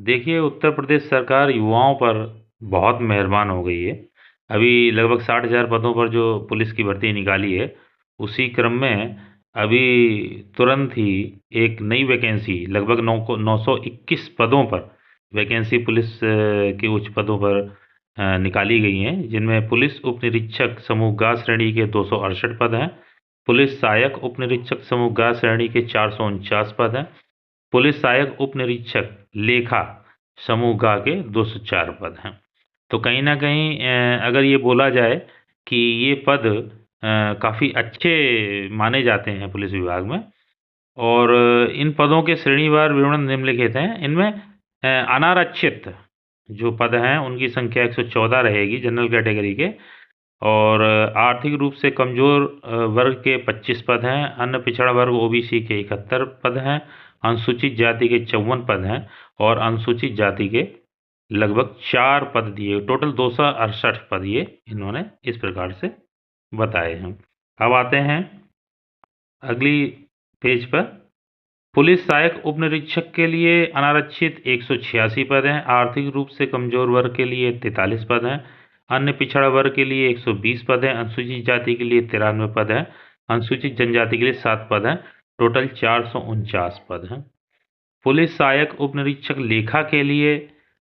देखिए, उत्तर प्रदेश सरकार युवाओं पर बहुत मेहरबान हो गई है। अभी लगभग 60,000 पदों पर जो पुलिस की भर्ती निकाली है, उसी क्रम में अभी तुरंत ही एक नई वैकेंसी लगभग 921 पदों पर वैकेंसी पुलिस के उच्च पदों पर निकाली गई हैं, जिनमें पुलिस उप निरीक्षक समूह ग श्रेणी के 268 पद हैं, पुलिस सहायक उप निरीक्षक समूह ग श्रेणी के 449 पद हैं, पुलिस सहायक उप निरीक्षक लेखा समूह ग के 204 पद हैं। तो कहीं ना कहीं अगर ये बोला जाए कि ये पद काफ़ी अच्छे माने जाते हैं पुलिस विभाग में, और इन पदों के श्रेणीवार विवरण निम्नलिखित हैं। इनमें अनारक्षित जो पद हैं उनकी संख्या 114 रहेगी जनरल कैटेगरी के, और आर्थिक रूप से कमजोर वर्ग के 25 पद हैं, अन्य पिछड़ा वर्ग ओबीसी के 71 पद हैं, अनुसूचित जाति के 54 पद हैं, और अनुसूचित जाति के लगभग 4 पद दिए, टोटल 268 पद ये इन्होंने इस प्रकार से बताए हैं। अब आते हैं अगली पेज पर। पुलिस सहायक उप निरीक्षक के लिए अनारक्षित 186 पद हैं, आर्थिक रूप से कमजोर वर्ग के लिए 43 पद हैं, अन्य पिछड़ा वर्ग के लिए 120 पद हैं, अनुसूचित जाति के लिए 93 पद हैं, अनुसूचित जनजाति के लिए 7 पद हैं, टोटल 449 पद हैं। पुलिस सहायक उप निरीक्षक लेखा के लिए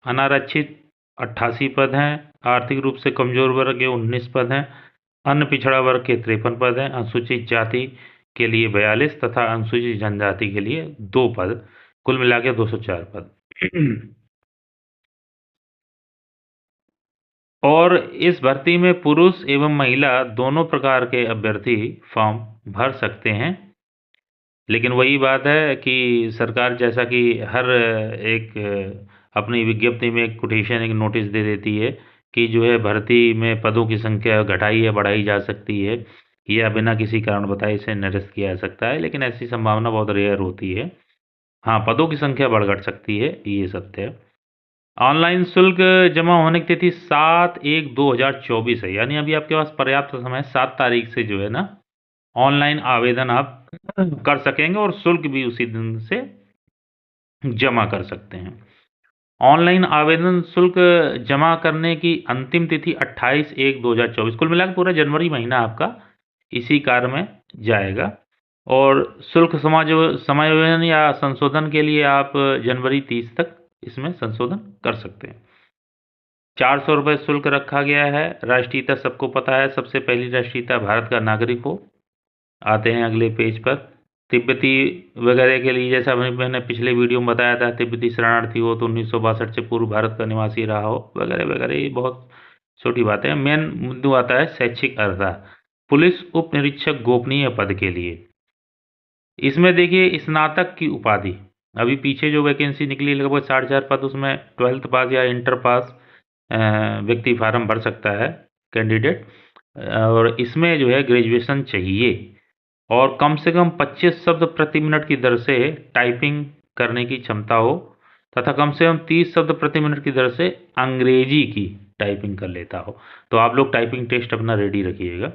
अनारक्षित 88 पद हैं, आर्थिक रूप से कमजोर वर्ग के 19 पद हैं, अन्य पिछड़ा वर्ग के 53 पद हैं, अनुसूचित जाति के लिए 42 तथा अनुसूचित जनजाति के लिए 2 पद, कुल मिला के 204 पद। और इस भर्ती में पुरुष एवं महिला दोनों प्रकार के अभ्यर्थी फॉर्म भर सकते हैं। लेकिन वही बात है कि सरकार जैसा कि हर एक अपनी विज्ञप्ति में एक कोटेशन, एक नोटिस दे देती है कि जो है भर्ती में पदों की संख्या घटाई या बढ़ाई जा सकती है, या बिना किसी कारण बताए इसे निरस्त किया जा सकता है, लेकिन ऐसी संभावना बहुत रेयर होती है। हाँ, पदों की संख्या बढ़ घट सकती है, ये सत्य है। ऑनलाइन शुल्क जमा होने की तिथि 7/1/2024 है, यानी अभी आपके पास पर्याप्त समय 7 तारीख से जो है ना ऑनलाइन आवेदन आप कर सकेंगे, और शुल्क भी उसी दिन से जमा कर सकते हैं। ऑनलाइन आवेदन शुल्क जमा करने की अंतिम तिथि 28/1/2024, कुल मिलाकर पूरा जनवरी महीना आपका इसी कार्य में जाएगा। और शुल्क समायोजन या संशोधन के लिए आप जनवरी 30 तक इसमें संशोधन कर सकते हैं। 400 रुपये शुल्क रखा गया है। राष्ट्रीयता सबको पता है, सबसे पहली राष्ट्रीयता भारत का नागरिक हो। आते हैं अगले पेज पर। तिब्बती वगैरह के लिए, जैसा मैंने पिछले वीडियो में बताया था, तिब्बती शरणार्थी हो तो 1962 से पूर्व भारत का निवासी रहा हो वगैरह वगैरह, ये बहुत छोटी बात है। मेन मुद्दा आता है शैक्षिक अर्हता। पुलिस उप निरीक्षक गोपनीय पद के लिए इसमें देखिए स्नातक की उपाधि, अभी पीछे जो वैकेंसी निकली लगभग 60,000 पद, उसमें 12th पास या इंटर पास व्यक्ति फार्म भर सकता है कैंडिडेट, और इसमें जो है ग्रेजुएशन चाहिए, और कम से कम 25 शब्द प्रति मिनट की दर से टाइपिंग करने की क्षमता हो, तथा कम से कम 30 शब्द प्रति मिनट की दर से अंग्रेजी की टाइपिंग कर लेता हो। तो आप लोग टाइपिंग टेस्ट अपना रेडी रखिएगा।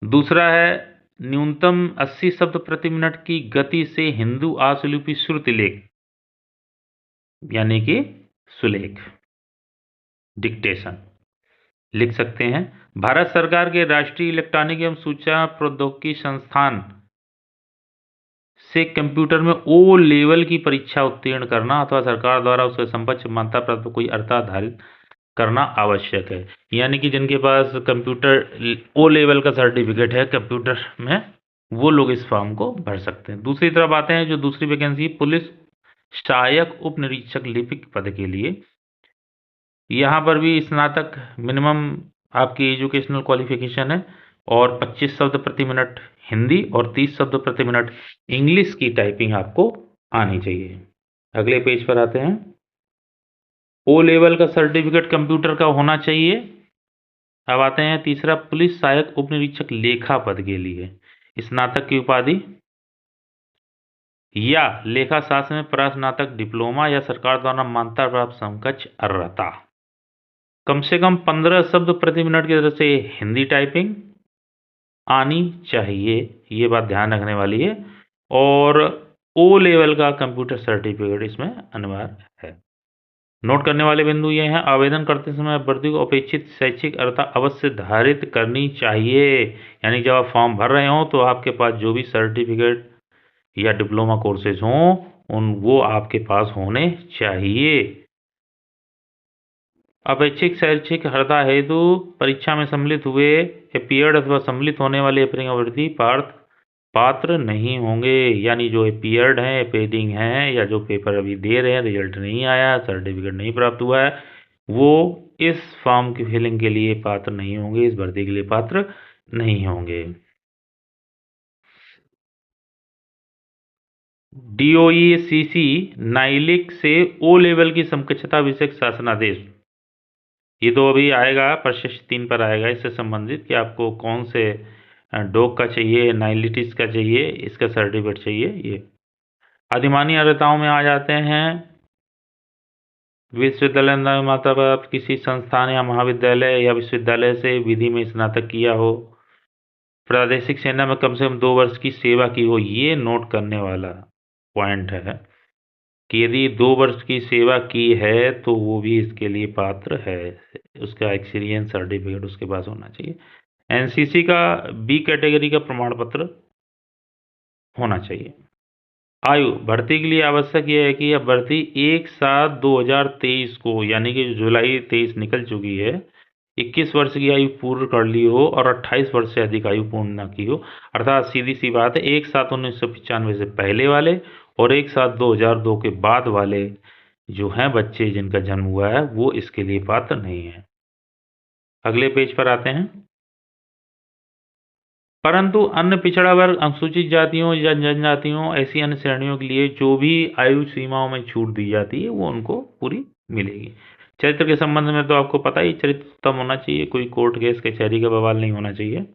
दूसरा है न्यूनतम 80 शब्द प्रति मिनट की गति से हिंदू आशुलिपि श्रुतिलेख, यानी कि सुलेख, डिक्टेशन लिख सकते हैं। भारत सरकार के राष्ट्रीय इलेक्ट्रॉनिक एवं सूचना प्रौद्योगिकी संस्थान से कंप्यूटर में ओ लेवल की परीक्षा उत्तीर्ण करना अथवा सरकार द्वारा उसके समकक्ष मान्यता प्राप्त कोई अर्हता धारित करना आवश्यक है। यानी कि जिनके पास कंप्यूटर ओ लेवल का सर्टिफिकेट है कंप्यूटर में, वो लोग इस फॉर्म को भर सकते हैं। दूसरी तरफ आते हैं जो दूसरी वैकेंसी, पुलिस सहायक उप निरीक्षक लिपिक पद के लिए। यहाँ पर भी स्नातक मिनिमम आपकी एजुकेशनल क्वालिफिकेशन है, और 25 शब्द प्रति मिनट हिंदी और 30 शब्द प्रति मिनट इंग्लिश की टाइपिंग आपको आनी चाहिए। अगले पेज पर आते हैं। ओ लेवल का सर्टिफिकेट कंप्यूटर का होना चाहिए। अब आते हैं तीसरा, पुलिस सहायक उप निरीक्षक लेखा पद के लिए स्नातक की उपाधि या लेखा शास्त्र में प्रास्नातक डिप्लोमा या सरकार द्वारा मान्यता प्राप्त समकक्ष अर्हता, कम से कम 15 शब्द प्रति मिनट की तरफ से हिंदी टाइपिंग आनी चाहिए, ये बात ध्यान रखने वाली है। और ओ लेवल का कंप्यूटर सर्टिफिकेट इसमें अनिवार्य है। नोट करने वाले बिंदु ये हैं, आवेदन करते समय अभ्यर्थी को अपेक्षित शैक्षिक अर्हता अवश्य धारित करनी चाहिए। यानी जब आप फॉर्म भर रहे हो तो आपके पास जो भी सर्टिफिकेट या डिप्लोमा कोर्सेज हों वो आपके पास होने चाहिए। अपेक्षित शैक्षिक अर्हता हेतु परीक्षा में सम्मिलित हुए अपीयर्ड अथवा सम्मिलित होने वाले अभ्यर्थी पात्र नहीं होंगे। यानी जो अपीयर्ड हैं, अपीयरिंग हैं, या जो पेपर अभी दे रहे हैं, रिजल्ट नहीं आया, सर्टिफिकेट नहीं प्राप्त हुआ है, वो इस फॉर्म की फिलिंग के लिए पात्र नहीं होंगे, इस भर्ती के लिए पात्र नहीं होंगे। DOE-CC नाइलिक से ओ लेवल की समकक्षता विषयक शासनादेश, ये तो अभी आएगा, प्रशिक्षण 3 पर आएगा इससे संबंधित कि आपको कौन से डॉग का चाहिए, नाइलिटिस का चाहिए, इसका सर्टिफिकेट चाहिए। ये अधिमानी अर्हताओं में आ जाते हैं। विश्वविद्यालय मतलब आप किसी संस्थान या महाविद्यालय या विश्वविद्यालय से विधि में स्नातक किया हो, प्रादेशिक सेना में कम से कम 2 वर्ष की सेवा की हो। ये नोट करने वाला पॉइंट है कि यदि 2 वर्ष की सेवा की है तो वो भी इसके लिए पात्र है, उसका एक्सपीरियंस सर्टिफिकेट उसके पास होना चाहिए। एनसीसी का बी कैटेगरी का प्रमाण पत्र होना चाहिए। आयु भर्ती के लिए आवश्यक यह है कि अभ्यर्थी 1/7/2023 को, यानी कि जुलाई 23 निकल चुकी है, 21 वर्ष की आयु पूर्ण कर ली हो और 28 वर्ष से अधिक आयु पूर्ण न की हो। अर्थात सीधी सी बात है, 1/7/1995 से पहले वाले और 1/7/2002 के बाद वाले जो हैं बच्चे जिनका जन्म हुआ है वो इसके लिए पात्र नहीं है। अगले पेज पर आते हैं। परंतु अन्य पिछड़ा वर्ग, अनुसूचित जातियों या जनजातियों, ऐसी अन्य श्रेणियों के लिए जो भी आयु सीमाओं में छूट दी जाती है वो उनको पूरी मिलेगी। चरित्र के संबंध में तो आपको पता ही, चरित्र उत्तम होना चाहिए, कोई कोर्ट केस कचहरी का बवाल नहीं होना चाहिए।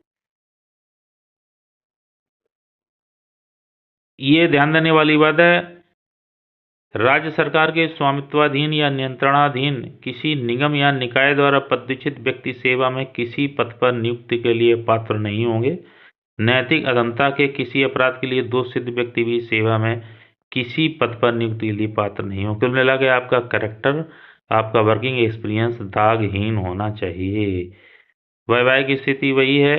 ये ध्यान देने वाली बात है, राज्य सरकार के स्वामित्वाधीन या नियंत्रणाधीन किसी निगम या निकाय द्वारा पदच्युत व्यक्ति सेवा में किसी पद पर नियुक्ति के लिए पात्र नहीं होंगे। नैतिक अधमता के किसी अपराध के लिए दोष सिद्ध व्यक्ति भी सेवा में किसी पद पर नियुक्ति के लिए पात्र नहीं हो। कुल मिला के आपका कैरेक्टर, आपका वर्किंग एक्सपीरियंस दागहीन होना चाहिए। वैवाहिक स्थिति वही है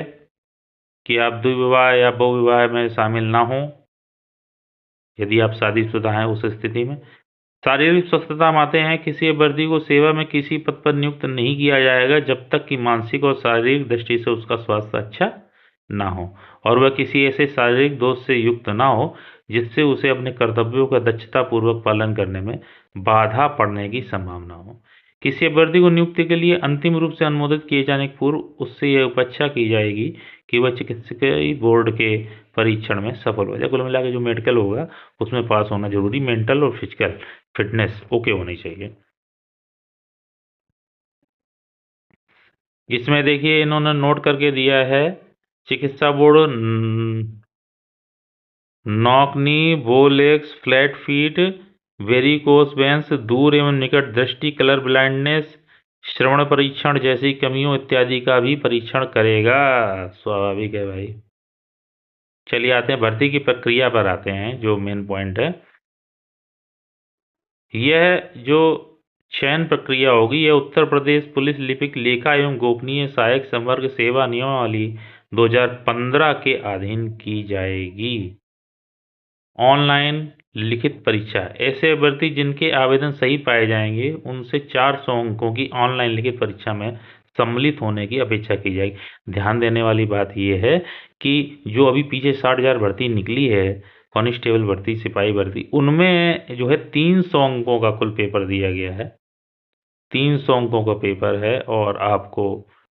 कि आप द्विविवाह या बहुविवाह में शामिल ना हो, यदि आप शादीशुदा हैं उस स्थिति में। शारीरिक स्वस्थता में आते हैं, किसी अभ्यर्थी को सेवा में किसी पद पर नियुक्त नहीं किया जाएगा जब तक कि मानसिक और शारीरिक दृष्टि से उसका स्वास्थ्य अच्छा ना हो और वह किसी ऐसे शारीरिक दोष से युक्त ना हो जिससे उसे अपने कर्तव्यों का दक्षतापूर्वक पालन करने में बाधा पड़ने की संभावना हो। किसी अभ्यर्थी को नियुक्ति के लिए अंतिम रूप से अनुमोदित किए जाने के पूर्व उससे यह अपेक्षा की जाएगी कि वह चिकित्सकीय बोर्ड के परीक्षण में सफल हो जाए। कुल मिला के जो मेडिकल होगा उसमें पास होना जरूरी, मेंटल और फिजिकल फिटनेस ओके होनी चाहिए। इसमें देखिए इन्होंने नोट करके दिया है, चिकित्सा board knock knee, bow legs, flat feet, varicose veins, दूर एवं निकट दृष्टि, कलर ब्लाइंडनेस, श्रवण परीक्षण जैसी कमियों इत्यादि का भी परीक्षण करेगा। स्वाभाविक है भाई। चलिए आते हैं भर्ती की प्रक्रिया पर, आते हैं जो मेन पॉइंट है। यह जो चयन प्रक्रिया होगी यह उत्तर प्रदेश पुलिस लिपिक लेखा एवं गोपनीय सहायक संवर्ग सेवा नियमावली 2015 के अधीन की जाएगी। ऑनलाइन लिखित परीक्षा, ऐसे अभ्यर्थी जिनके आवेदन सही पाए जाएंगे उनसे 400 अंकों की ऑनलाइन लिखित परीक्षा में सम्मिलित होने की अपेक्षा की जाएगी। ध्यान देने वाली बात यह है कि जो अभी पीछे 60,000 भर्ती निकली है, कांस्टेबल भर्ती, सिपाही भर्ती, उनमें जो है 300 अंकों का कुल पेपर दिया गया है। 300 अंकों का पेपर है और आपको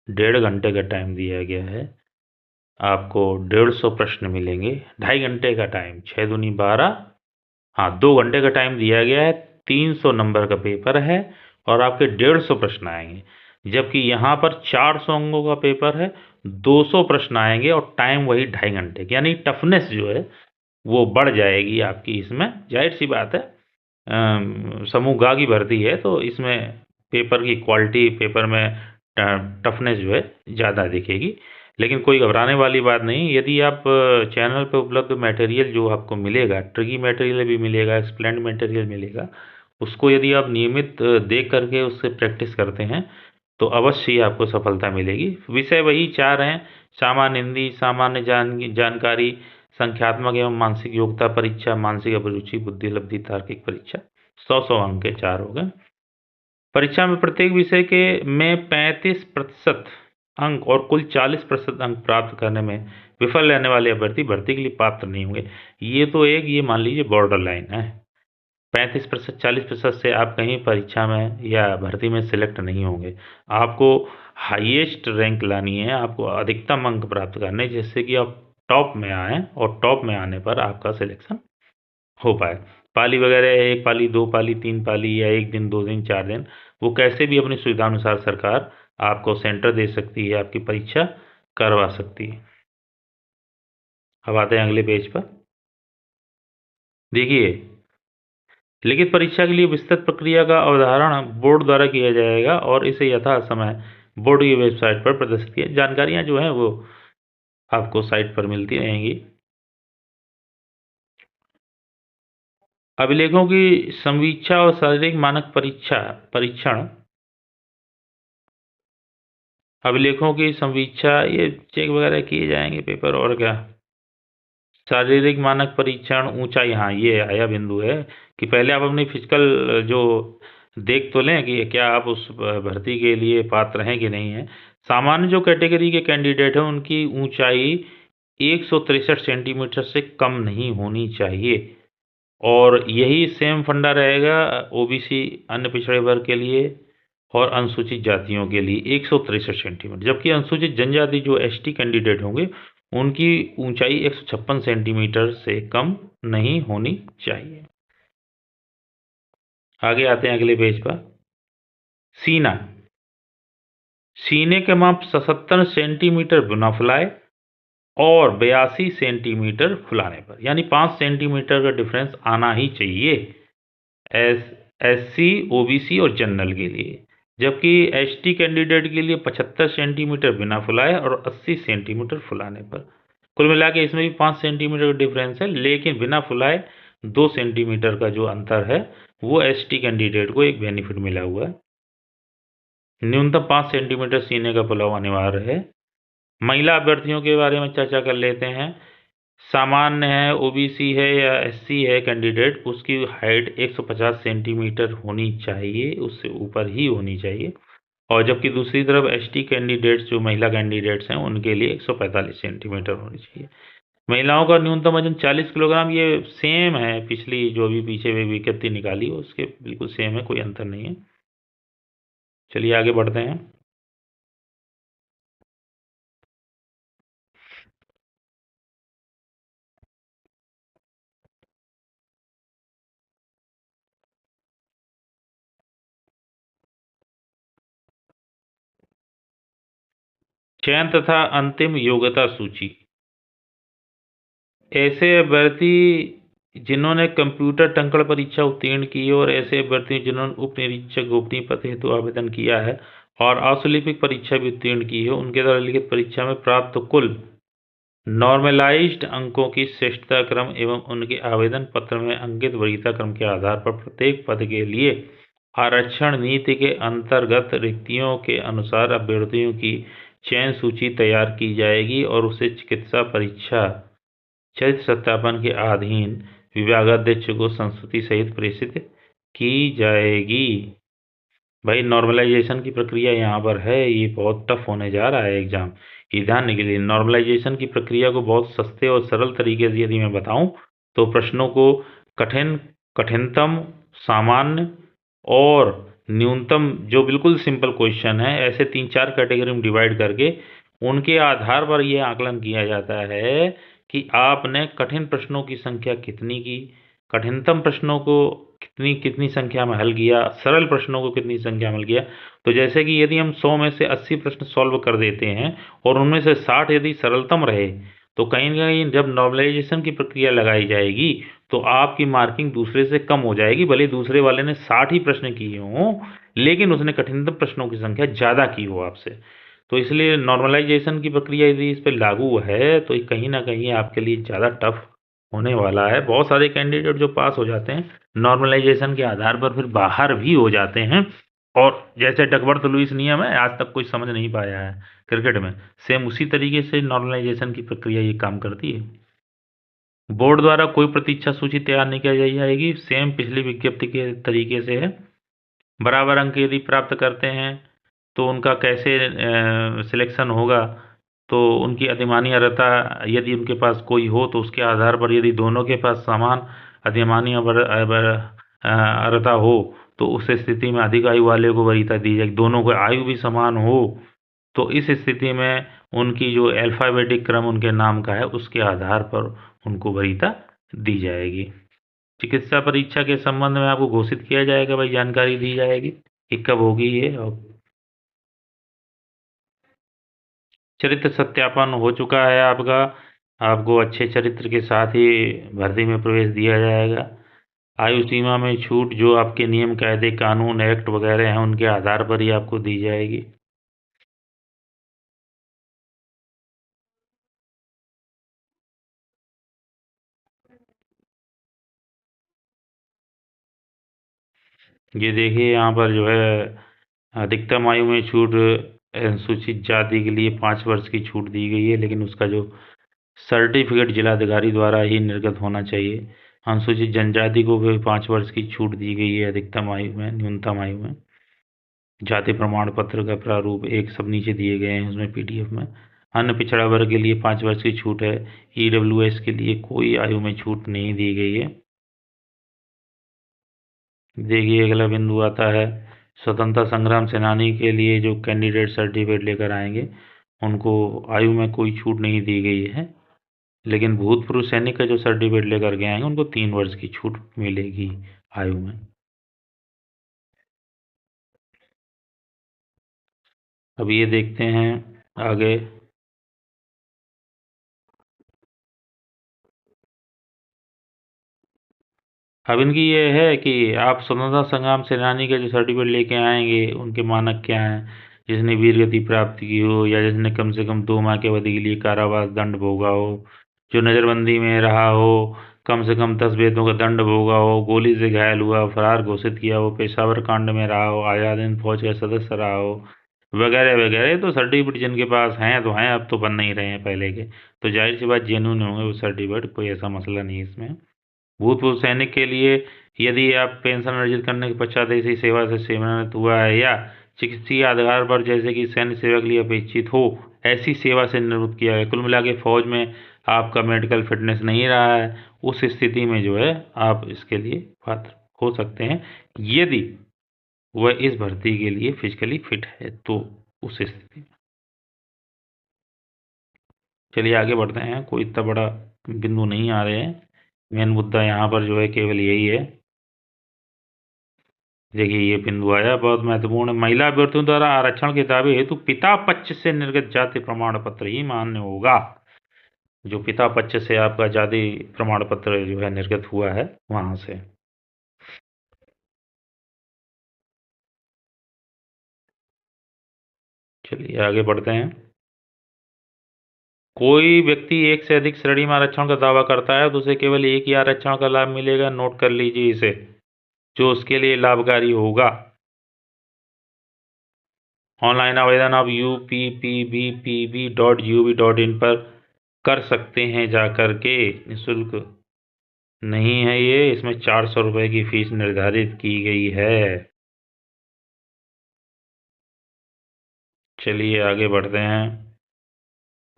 1.5 घंटे का टाइम दिया गया है। आपको 150 प्रश्न मिलेंगे, 2.5 घंटे का टाइम, 6 दूनी 12, हाँ 2 घंटे का टाइम दिया गया है। 300 नंबर का पेपर है और आपके 150 प्रश्न आएंगे, जबकि यहाँ पर 400 अंकों का पेपर है, 200 प्रश्न आएंगे और टाइम वही 2.5 घंटे की। यानी टफनेस जो है वो बढ़ जाएगी आपकी इसमें। जाहिर सी बात है, समूह गा की भर्ती है तो इसमें पेपर की क्वालिटी, पेपर में टफनेस जो है ज़्यादा दिखेगी। लेकिन कोई घबराने वाली बात नहीं। यदि आप चैनल पे उपलब्ध मटेरियल जो आपको मिलेगा, ट्रिकी मटेरियल भी मिलेगा, एक्सप्लेंड मटेरियल मिलेगा, उसको यदि आप नियमित देख करके उससे प्रैक्टिस करते हैं तो अवश्य ही आपको सफलता मिलेगी। विषय वही 4 हैं: सामान्य हिंदी, सामान्य जानकारी, संख्यात्मक एवं मानसिक योग्यता परीक्षा, मानसिक अभिरुचि, बुद्धिलब्धि, तार्किक परीक्षा। 100 अंक के 4 हो गए। परीक्षा में प्रत्येक विषय के में 35% अंक और कुल 40% अंक प्राप्त करने में विफल रहने वाले अभ्यर्थी भर्ती के लिए पात्र नहीं होंगे। ये तो एक, ये मान लीजिए बॉर्डर लाइन है। 35%, 40% से आप कहीं परीक्षा में या भर्ती में सिलेक्ट नहीं होंगे। आपको हाईएस्ट रैंक लानी है, आपको अधिकतम अंक प्राप्त करने, जिससे कि आप टॉप में आए और टॉप में आने पर आपका सिलेक्शन हो पाए। पाली वगैरह, 1 पाली, 2 पाली, 3 पाली, या 1 दिन, 2 दिन, 4 दिन, वो कैसे भी अपनी सुविधा अनुसार सरकार आपको सेंटर दे सकती है, आपकी परीक्षा करवा सकती है। अब आते हैं अगले पेज पर। देखिए, लिखित परीक्षा के लिए विस्तृत प्रक्रिया का अवधारण बोर्ड द्वारा किया जाएगा और इसे यथा समय बोर्ड की वेबसाइट पर प्रदर्शित किया। जानकारियां जो हैं वो आपको साइट पर मिलती रहेंगी। अभिलेखों की संवीक्षा और शारीरिक मानक परीक्षण। अभिलेखों की संवीक्षा, ये चेक वगैरह किए जाएंगे पेपर, और क्या। शारीरिक मानक परीक्षण, ऊंचाई, हाँ ये आया बिंदु है कि पहले आप अपनी फिजिकल जो देख तो लें कि क्या आप उस भर्ती के लिए पात्र हैं कि नहीं है। सामान्य जो कैटेगरी के कैंडिडेट हैं उनकी ऊंचाई 163 सेंटीमीटर से कम नहीं होनी चाहिए, और यही सेम फंडा रहेगा ओबीसी, अन्य पिछड़े वर्ग के लिए और अनुसूचित जातियों के लिए 163 सेंटीमीटर। जबकि अनुसूचित जनजाति जो एसटी कैंडिडेट होंगे उनकी ऊंचाई 156 सेंटीमीटर से कम नहीं होनी चाहिए। आगे आते हैं अगले पेज पर। सीना, सीने के माप 77 सेंटीमीटर बिना फुलाए और 82 सेंटीमीटर फुलाने पर, यानी 5 सेंटीमीटर का डिफरेंस आना ही चाहिए एससी, ओबीसी और जनरल के लिए। जबकि एसटी कैंडिडेट के लिए 75 सेंटीमीटर बिना फुलाए और 80 सेंटीमीटर फुलाने पर। कुल मिला के इसमें भी 5 सेंटीमीटर का डिफरेंस है, लेकिन बिना फुलाए 2 सेंटीमीटर का जो अंतर है वो एसटी कैंडिडेट को एक बेनिफिट मिला हुआ है। न्यूनतम 5 सेंटीमीटर सीने का फुलाव अनिवार्य है। महिला अभ्यर्थियों के बारे में चर्चा कर लेते हैं। सामान्य है, ओबीसी है या एससी है कैंडिडेट, उसकी हाइट 150 सेंटीमीटर होनी चाहिए, उससे ऊपर ही होनी चाहिए। और जबकि दूसरी तरफ एसटी कैंडिडेट्स जो महिला कैंडिडेट्स हैं उनके लिए 145 सेंटीमीटर होनी चाहिए। महिलाओं का न्यूनतम वजन 40 किलोग्राम, ये सेम है पिछली जो भी पीछे भी विज्ञप्ति निकाली उसके बिल्कुल सेम है, कोई अंतर नहीं है। चलिए आगे बढ़ते हैं। चयन तथा अंतिम योग्यता सूची। ऐसे अभ्यर्थी जिन्होंने कंप्यूटर टंकण परीक्षा उत्तीर्ण की है और ऐसे अभ्यर्थी जिन्होंने उप निरीक्षक गोपनीय पद हेतु आवेदन किया है और आशुलिपिक परीक्षा भी उत्तीर्ण की है, उनके द्वारा लिखित परीक्षा में प्राप्त कुल नॉर्मलाइज्ड अंकों की श्रेष्ठता क्रम एवं उनके आवेदन पत्र में अंकित वरीयता क्रम के आधार पर प्रत्येक पद के लिए आरक्षण नीति के अंतर्गत रिक्तियों के अनुसार अभ्यर्थियों की चयन सूची तैयार की जाएगी और उसे चिकित्सा परीक्षा चरित्र सत्यापन के अधीन विभागाध्यक्ष को संस्तुति सहित प्रेषित की जाएगी। भाई नॉर्मलाइजेशन की प्रक्रिया यहाँ पर है, ये बहुत टफ होने जा रहा है एग्जाम, ये ध्यान रखने के लिए। नॉर्मलाइजेशन की प्रक्रिया को बहुत सस्ते और सरल तरीके से यदि मैं बताऊं तो प्रश्नों को कठिनतम, सामान्य और न्यूनतम जो बिल्कुल सिंपल क्वेश्चन है, ऐसे 3-4 कैटेगरी में डिवाइड करके उनके आधार पर यह आकलन किया जाता है कि आपने कठिन प्रश्नों की संख्या कितनी की, कठिनतम प्रश्नों को कितनी संख्या में हल किया, सरल प्रश्नों को कितनी संख्या में हल किया। तो जैसे कि यदि हम 100 में से 80 प्रश्न सॉल्व कर देते हैं और उनमें से 60 यदि सरलतम रहे, तो कहीं ना कहीं जब नॉर्मलाइजेशन की प्रक्रिया लगाई जाएगी तो आपकी मार्किंग दूसरे से कम हो जाएगी। भले दूसरे वाले ने 60 ही प्रश्न किए हों, लेकिन उसने कठिनतम प्रश्नों की संख्या ज़्यादा की हो आपसे। तो इसलिए नॉर्मलाइजेशन की प्रक्रिया यदि इस पे लागू है तो ये कहीं ना कहीं आपके लिए ज़्यादा टफ होने वाला है। बहुत सारे कैंडिडेट जो पास हो जाते हैं नॉर्मलाइजेशन के आधार पर फिर बाहर भी हो जाते हैं, और जैसे डकवर्थ लुईस नियम है आज तक कोई समझ नहीं पाया है क्रिकेट में, सेम उसी तरीके से नॉर्मलाइजेशन की प्रक्रिया ये काम करती है। बोर्ड द्वारा कोई प्रतीक्षा सूची तैयार नहीं की जाएगी, सेम पिछली विज्ञप्ति के तरीके से है। बराबर अंक यदि प्राप्त करते हैं तो उनका कैसे सिलेक्शन होगा, तो उनकी अधिमानी अर्हता यदि उनके पास कोई हो तो उसके आधार पर यदि दोनों के पास समान अधिमानी अर्हता हो तो उस स्थिति में अधिक आयु वाले को वरीयता दी जाएगी। दोनों को आयु भी समान हो तो इस स्थिति में उनकी जो अल्फाबेटिक क्रम उनके नाम का है उसके आधार पर उनको वरीयता दी जाएगी। चिकित्सा परीक्षा के संबंध में आपको घोषित किया जाएगा, भाई जानकारी दी जाएगी कि कब होगी ये। और चरित्र सत्यापन हो चुका है आपका, आपको अच्छे चरित्र के साथ ही भर्ती में प्रवेश दिया जाएगा। आयु सीमा में छूट जो आपके नियम कायदे कानून एक्ट वगैरह हैं उनके आधार पर ही आपको दी जाएगी। ये देखिए यहाँ पर जो है अधिकतम आयु में छूट अनुसूचित जाति के लिए 5 वर्ष की छूट दी गई है, लेकिन उसका जो सर्टिफिकेट जिलाधिकारी द्वारा ही निर्गत होना चाहिए। अनुसूचित जनजाति को भी 5 वर्ष की छूट दी गई है अधिकतम आयु में, न्यूनतम आयु में। जाति प्रमाण पत्र का प्रारूप एक सब नीचे दिए गए हैं उसमें पीडीएफ में। अन्य पिछड़ा वर्ग के लिए 5 वर्ष की छूट है। ईडब्ल्यूएस के लिए कोई आयु में छूट नहीं दी गई है। देखिए अगला बिंदु आता है स्वतंत्रता संग्राम सेनानी के लिए जो कैंडिडेट सर्टिफिकेट लेकर आएंगे उनको आयु में कोई छूट नहीं दी गई है, लेकिन भूतपूर्व सैनिक का जो सर्टिफिकेट लेकर के आएंगे उनको 3 वर्ष की छूट मिलेगी आयु में। अब ये देखते हैं आगे। अब इनकी ये है कि आप स्वतंत्रता संग्राम सेनानी के जो सर्टिफिकेट लेके आएंगे उनके मानक क्या हैं। जिसने वीर गति प्राप्त की हो या जिसने कम से कम 2 माह की अवधि के लिए कारावास दंड भोगा हो, जो नज़रबंदी में रहा हो, कम से कम 10 वेतों का दंड भोगा हो, गोली से घायल हुआ, फरार घोषित किया हो, पेशावर कांड में रहा हो, आज़ाद हिंद फौज का सदस्य रहा हो, वगैरह वगैरह। तो सर्टिफिकेट जिनके पास हैं तो हैं, अब तो बन नहीं रहे हैं पहले के, तो जाहिर सी बात जेन्युइन होंगे वो सर्टिफिकेट, कोई ऐसा मसला नहीं है इसमें। भूतपूर्व सैनिक के लिए यदि आप पेंशन अर्जित करने के पश्चात ऐसी सेवा से सेवानिवृत्त हुआ है या चिकित्सीय आधार पर जैसे कि सैन्य सेवा के लिए अपेक्षित हो ऐसी सेवा से निवृत्त किया है, कुल मिला के फौज में आपका मेडिकल फिटनेस नहीं रहा है, उस स्थिति में जो है आप इसके लिए पात्र हो सकते हैं यदि वह इस भर्ती के लिए फिजिकली फिट है तो उस स्थिति में। चलिए आगे बढ़ते हैं, कोई इतना बड़ा बिंदु नहीं आ रहे हैं। मेन मुद्दा यहाँ पर जो है केवल यही है। देखिए ये बिंदु आया बहुत महत्वपूर्ण, महिला अभ्यर्थियों द्वारा आरक्षण के दावे हेतु पिता पक्ष से निर्गत जाति प्रमाण पत्र ही मान्य होगा। जो पिता पक्ष से आपका जाति प्रमाण पत्र जो है निर्गत हुआ है वहां से। चलिए आगे बढ़ते हैं। कोई व्यक्ति एक से अधिक श्रेणी में आरक्षण का दावा करता है तो उसे केवल एक ही आरक्षण का लाभ मिलेगा, नोट कर लीजिए इसे, जो उसके लिए लाभकारी होगा। ऑनलाइन आवेदन आप UPPBPB.gov.in पर कर सकते हैं जाकर के, निःशुल्क नहीं है ये, इसमें 400 रुपए की फीस निर्धारित की गई है। चलिए आगे बढ़ते हैं।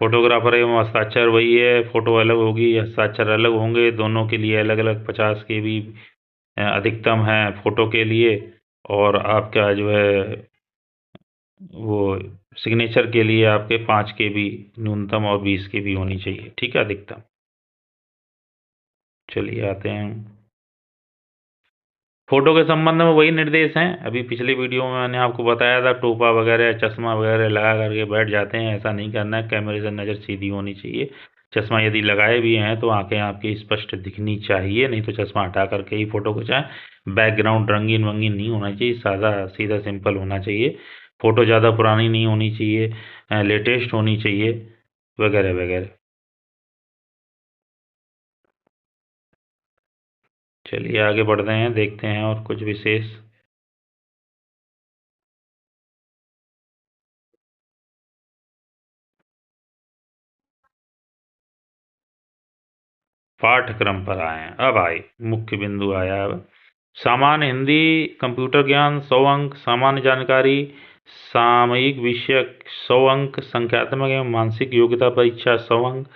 फोटोग्राफर एवं हस्ताक्षर वही है, फोटो अलग होगी हस्ताक्षर अलग होंगे, दोनों के लिए अलग अलग 50 के भी अधिकतम है फोटो के लिए, और आपका जो है वो सिग्नेचर के लिए आपके 5 के भी न्यूनतम और 20 के भी होनी चाहिए, ठीक है अधिकतम। चलिए आते हैं फोटो के संबंध में वही निर्देश हैं, अभी पिछली वीडियो में मैंने आपको बताया था, टोपा वगैरह चश्मा वगैरह लगा करके बैठ जाते हैं, ऐसा नहीं करना है। कैमरे से नज़र सीधी होनी चाहिए। चश्मा यदि लगाए भी हैं तो आंखें आपकी स्पष्ट दिखनी चाहिए, नहीं तो चश्मा हटा करके ही फोटो खिंचाएं। बैकग्राउंड रंगीन वंगीन नहीं होना चाहिए, सादा सीधा सिंपल होना चाहिए। फ़ोटो ज़्यादा पुरानी नहीं होनी चाहिए, लेटेस्ट होनी चाहिए, वगैरह वगैरह। चलिए आगे बढ़ रहे हैं, देखते हैं और कुछ विशेष। पाठ्यक्रम पर आए हैं, अब आए मुख्य बिंदु आया अब। सामान्य हिंदी, कंप्यूटर ज्ञान 100 अंक, सामान्य जानकारी, सामयिक विषय 100 अंक, संख्यात्मक एवं मानसिक योग्यता परीक्षा 100 अंक,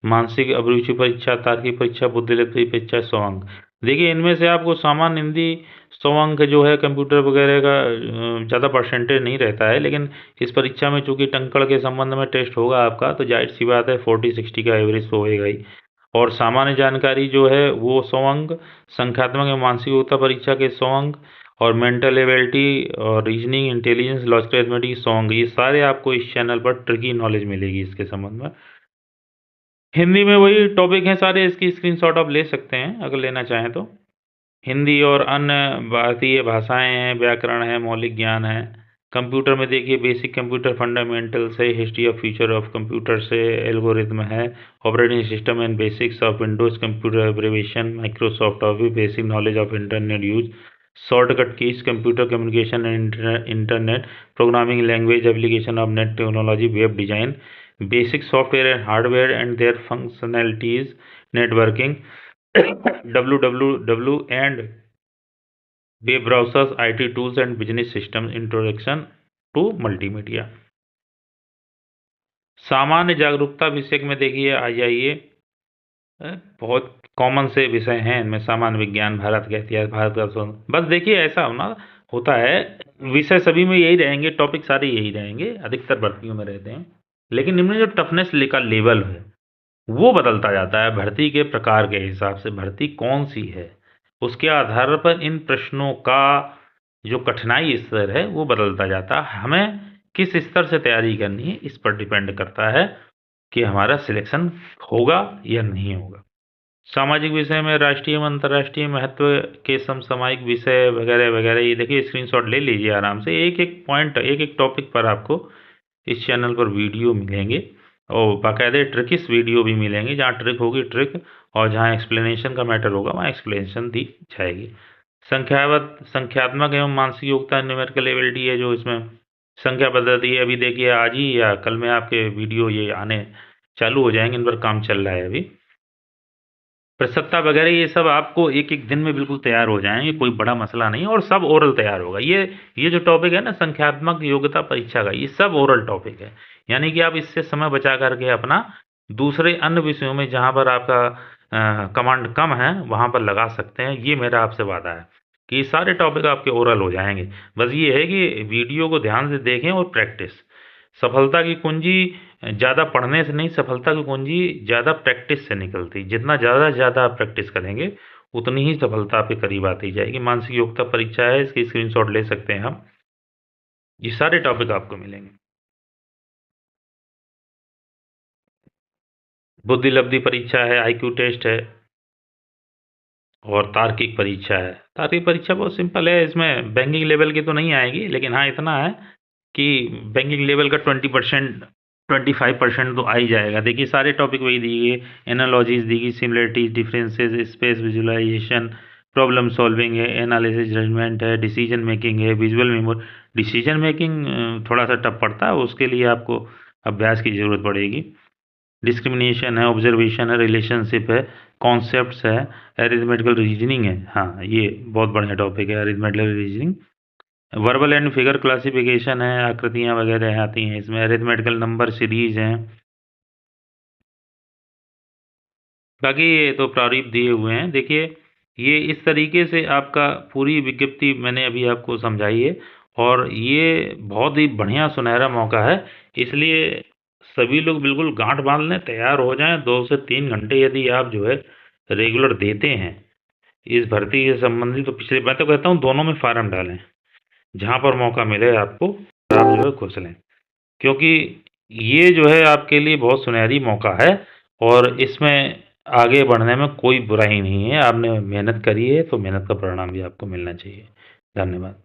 मानसिक अभिरुचि परीक्षा, तार्किक परीक्षा, बुद्धिलब्धि परीक्षा 100 अंक। देखिए इनमें से आपको सामान्य हिंदी 100 अंक जो है, कंप्यूटर वगैरह का ज़्यादा परसेंटेज नहीं रहता है, लेकिन इस परीक्षा में चूंकि टंकड़ के संबंध में टेस्ट होगा आपका, तो जाहिर सी बात है 40-60 का एवरेज तो होएगा ही। और सामान्य जानकारी जो है वो 100 अंक, संख्यात्मक एवं मानसिक योग्यता परीक्षा के 100 अंक, और मेंटल एबिलिटी और रीजनिंग, इंटेलिजेंस, लॉजिकल अरिथमेटिक 100 अंक। ये सारे आपको इस चैनल पर ट्रिकी नॉलेज मिलेगी इसके संबंध में। हिंदी में वही टॉपिक हैं सारे, इसकी स्क्रीनशॉट आप ले सकते हैं अगर लेना चाहें तो। हिंदी और अन्य भारतीय भाषाएं हैं, व्याकरण है, मौलिक ज्ञान है। कंप्यूटर में देखिए बेसिक कंप्यूटर फंडामेंटल्स है, history of future of computer से, एल्गोरिथम है, operating system and basics of Windows computer abbreviation, Microsoft Office, basic knowledge of internet use, shortcut keys, computer communication and internet, programming language, application of net technology, web design, basic software and hardware and their functionalities, networking, www and web browsers, IT tools and business systems, introduction to multimedia। सामान्य जागरूकता विषय में देखिए आ जाइए, बहुत common से विषय हैं इनमें, सामान्य विज्ञान, भारत का इतिहास, भारत का बस देखिए ऐसा होना होता है, विषय सभी में यही रहेंगे, टॉपिक सारे यही रहेंगे, अधिकतर भर्तियों में रहते हैं, लेकिन इनमें जो टफनेस का लेवल है वो बदलता जाता है भर्ती के प्रकार के हिसाब से। भर्ती कौन सी है उसके आधार पर इन प्रश्नों का जो कठिनाई स्तर है वो बदलता जाता है। हमें किस स्तर से तैयारी करनी है इस पर डिपेंड करता है कि हमारा सिलेक्शन होगा या नहीं होगा। सामाजिक विषय में राष्ट्रीय एवं अंतर्राष्ट्रीय महत्व के समसामयिक विषय वगैरह वगैरह, ये देखिए स्क्रीनशॉट ले लीजिए आराम से। एक एक पॉइंट, एक एक टॉपिक पर आपको इस चैनल पर वीडियो मिलेंगे और बाकायदे ट्रिकिस वीडियो भी मिलेंगे, जहाँ ट्रिक होगी ट्रिक और जहाँ एक्सप्लेनेशन का मैटर होगा वहाँ एक्सप्लेनेशन दी जाएगी। संख्यात्मक एवं मानसिक योग्यता, न्यूमेरिकल एबिलिटी है जो इसमें संख्या बदलती है। अभी देखिए आज ही या कल में आपके वीडियो ये आने चालू हो जाएंगे, इन पर काम चल रहा है अभी। प्रसन्नता वगैरह ये सब आपको एक एक दिन में बिल्कुल तैयार हो जाएंगे, कोई बड़ा मसला नहीं, और सब ओरल तैयार होगा। ये जो टॉपिक है ना संख्यात्मक योग्यता परीक्षा का, ये सब ओरल टॉपिक है, यानी कि आप इससे समय बचा करके अपना दूसरे अन्य विषयों में जहाँ पर आपका कमांड कम है वहाँ पर लगा सकते हैं। ये मेरा आपसे वादा है कि सारे टॉपिक आपके ओरल हो जाएंगे। बस ये है कि वीडियो को ध्यान से देखें और प्रैक्टिस। सफलता की कुंजी ज़्यादा पढ़ने से नहीं, सफलता की कुंजी ज़्यादा प्रैक्टिस से निकलती। जितना ज़्यादा आप प्रैक्टिस करेंगे उतनी ही सफलता आपके करीब आती जाएगी। मानसिक योग्यता परीक्षा है, इसकी स्क्रीनशॉट ले सकते हैं हम, ये सारे टॉपिक आपको मिलेंगे। बुद्धिलब्धि परीक्षा है, IQ टेस्ट है, और तार्किक परीक्षा है। तार्किक परीक्षा बहुत सिंपल है, इसमें बैंकिंग लेवल की तो नहीं आएगी, लेकिन हाँ इतना है कि बैंकिंग लेवल का 20% 25% तो आ ही जाएगा। देखिए सारे टॉपिक वही दिए, एनालॉजीज दी गई, similarities, differences, space visualisation, problem solving है, एनालिसिस, जजमेंट है, डिसीजन मेकिंग है, विजुअल मेमोरी। डिसीजन मेकिंग थोड़ा सा टफ पड़ता है, उसके लिए आपको अभ्यास की ज़रूरत पड़ेगी। डिस्क्रिमिनेशन है, ऑब्जर्वेशन है, रिलेशनशिप है, कॉन्सेप्ट्स है, अरिथमेटिकल रीजनिंग है। हाँ ये बहुत बढ़िया टॉपिक है, arithmetical reasoning. Verbal and figure classification है, आकृतियाँ वगैरह आती हैं इसमें, अरिथमेटिकल नंबर सीरीज हैं। बाकी ये तो प्रारूप दिए हुए हैं। देखिए ये इस तरीके से आपका पूरी विज्ञप्ति मैंने अभी आपको समझाई है, और ये बहुत ही बढ़िया सुनहरा मौका है, इसलिए सभी लोग बिल्कुल गांठ बांध लें, तैयार हो जाएं। 2 से 3 घंटे यदि आप जो है रेगुलर देते हैं इस भर्ती से संबंधित, तो पिछले मैं तो कहता हूँ दोनों में फार्म डालें, जहाँ पर मौका मिले आपको आप जो है घुस लें, क्योंकि ये जो है आपके लिए बहुत सुनहरी मौका है, और इसमें आगे बढ़ने में कोई बुराई नहीं है। आपने मेहनत करी है तो मेहनत का परिणाम भी आपको मिलना चाहिए। धन्यवाद।